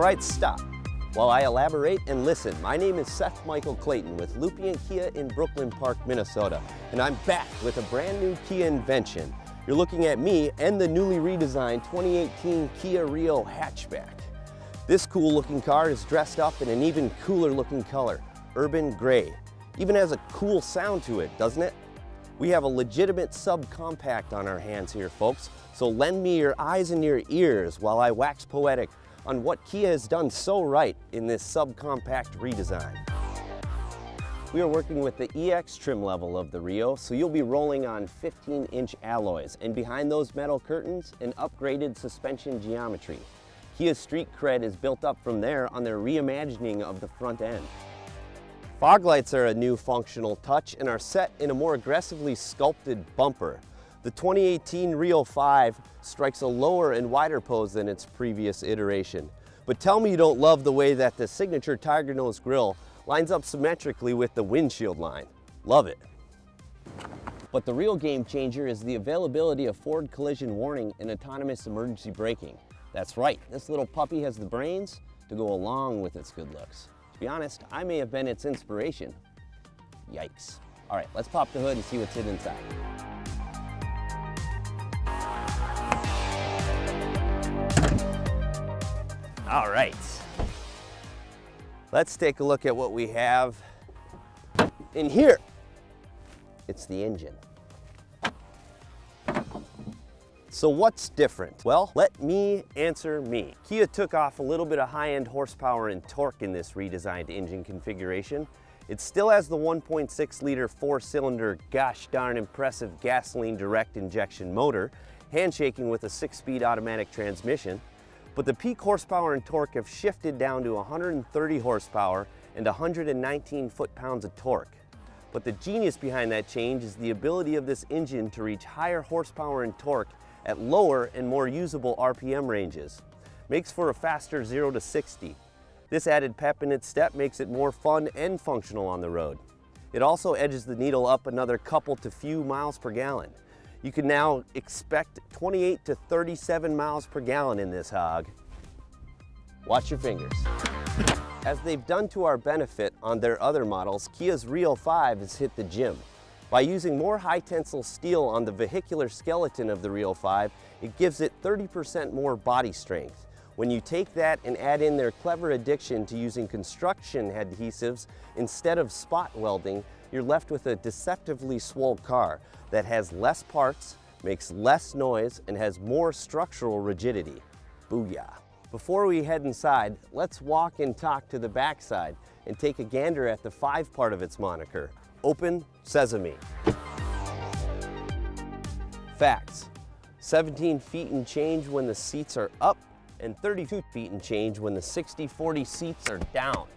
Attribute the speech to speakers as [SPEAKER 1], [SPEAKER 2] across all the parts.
[SPEAKER 1] right, stop. While I elaborate and listen, my name is Seth Michael Clayton with Lupient Kia in Brooklyn Park, Minnesota, and I'm back with a brand new Kia invention. You're looking at me and the newly redesigned 2018 Kia Rio Hatchback. This cool looking car is dressed up in an even cooler looking color, urban gray. Even has a cool sound to it, doesn't it? We have a legitimate subcompact on our hands here, folks, so lend me your eyes and your ears while I wax poetic on what Kia has done so right in this subcompact redesign. We are working with the EX trim level of the Rio, so you'll be rolling on 15-inch alloys, and behind those metal curtains, an upgraded suspension geometry. Kia's street cred is built up from there on their reimagining of the front end. Fog lights are a new functional touch and are set in a more aggressively sculpted bumper. The 2018 Rio5 strikes a lower and wider pose than its previous iteration. But tell me you don't love the way that the signature tiger nose grille lines up symmetrically with the windshield line. Love it. But the real game changer is the availability of forward collision warning and autonomous emergency braking. That's right, this little puppy has the brains to go along with its good looks. To be honest, I may have been its inspiration. Yikes. All right, let's pop the hood and see what's hidden inside. All right, let's take a look at what we have in here. It's the engine. So what's different? Well, let me answer me. Kia took off a little bit of high-end horsepower and torque in this redesigned engine configuration. It still has the 1.6 liter four-cylinder, gosh darn impressive gasoline direct injection motor, handshaking with a 6-speed automatic transmission. But the peak horsepower and torque have shifted down to 130 horsepower and 119 foot-pounds of torque. But the genius behind that change is the ability of this engine to reach higher horsepower and torque at lower and more usable RPM ranges. Makes for a faster 0 to 60. This added pep in its step makes it more fun and functional on the road. It also edges the needle up another couple to few miles per gallon. You can now expect 28 to 37 miles per gallon in this hog. Watch your fingers. As they've done to our benefit on their other models, Kia's Rio5 has hit the gym. By using more high-tensile steel on the vehicular skeleton of the Rio5, it gives it 30% more body strength. When you take that and add in their clever addiction to using construction adhesives instead of spot welding, you're left with a deceptively swole car that has less parts, makes less noise, and has more structural rigidity. Booyah. Before we head inside, let's walk and talk to the backside and take a gander at the 5 part of its moniker. Open sesame. Facts: 17 feet and change when the seats are up, and 32 feet and change when the 60/40 seats are down.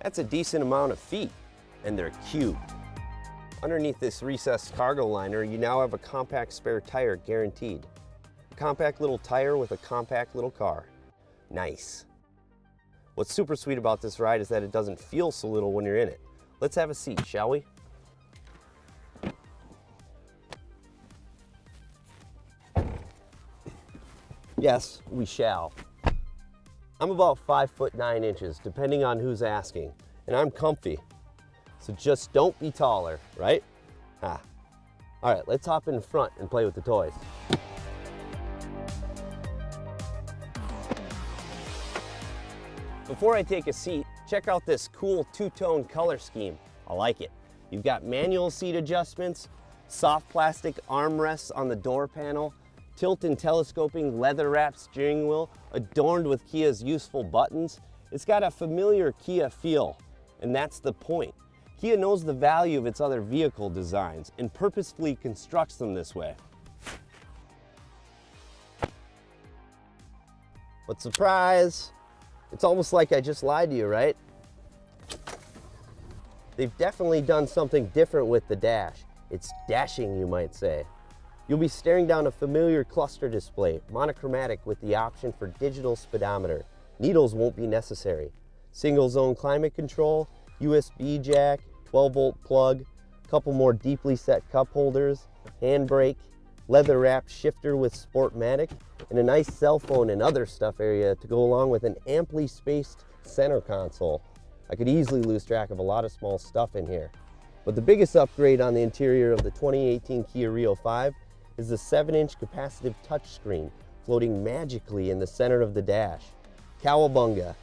[SPEAKER 1] That's a decent amount of feet, and they're cubed. Underneath this recessed cargo liner, you now have a compact spare tire guaranteed. A compact little tire with a compact little car. Nice. What's super sweet about this ride is that it doesn't feel so little when you're in it. Let's have a seat, shall we? Yes, we shall. I'm about 5'9", depending on who's asking, and I'm comfy. So just don't be taller, right? All right, let's hop in front and play with the toys. Before I take a seat, check out this cool two-tone color scheme. I like it. You've got manual seat adjustments, soft plastic armrests on the door panel, tilt and telescoping leather-wrapped steering wheel adorned with Kia's useful buttons. It's got a familiar Kia feel, and that's the point. Kia knows the value of its other vehicle designs and purposefully constructs them this way. But surprise! It's almost like I just lied to you, right? They've definitely done something different with the dash. It's dashing, you might say. You'll be staring down a familiar cluster display, monochromatic with the option for digital speedometer. Needles won't be necessary. Single zone climate control, USB jack, 12-volt plug, a couple more deeply set cup holders, handbrake, leather-wrapped shifter with Sportmatic, and a nice cell phone and other stuff area to go along with an amply spaced center console. I could easily lose track of a lot of small stuff in here. But the biggest upgrade on the interior of the 2018 Kia Rio5 is the 7-inch capacitive touchscreen floating magically in the center of the dash. Cowabunga!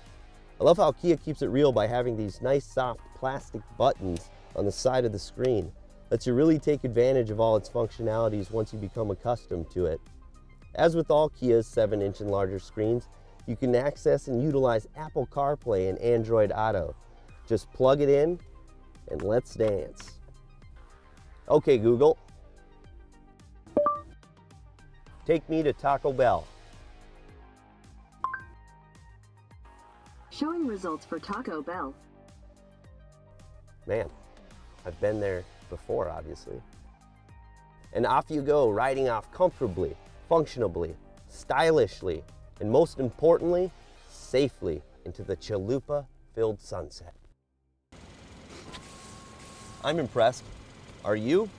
[SPEAKER 1] I love how Kia keeps it real by having these nice soft plastic buttons on the side of the screen. Lets you really take advantage of all its functionalities once you become accustomed to it. As with all Kia's 7-inch and larger screens, you can access and utilize Apple CarPlay and Android Auto. Just plug it in and let's dance. Okay, Google. Take me to Taco Bell.
[SPEAKER 2] Showing results for Taco Bell.
[SPEAKER 1] Man, I've been there before, obviously. And off you go, riding off comfortably, functionably, stylishly, and most importantly, safely into the chalupa-filled sunset. I'm impressed. Are you?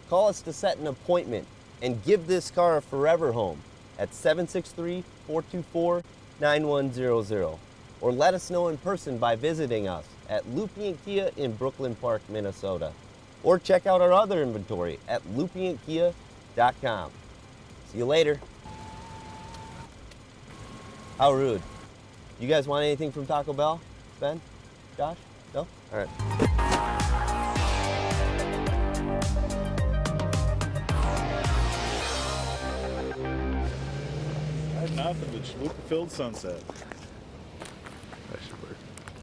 [SPEAKER 1] Call us to set an appointment and give this car a forever home at 763-424-9100. Or let us know in person by visiting us at Lupient Kia in Brooklyn Park, Minnesota. Or check out our other inventory at lupientkia.com. See you later. How rude. You guys want anything from Taco Bell? Ben? Josh? No? All right.
[SPEAKER 3] Nothing, the chalupa-filled sunset.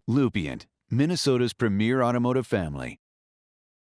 [SPEAKER 4] Lupient, Minnesota's premier automotive family.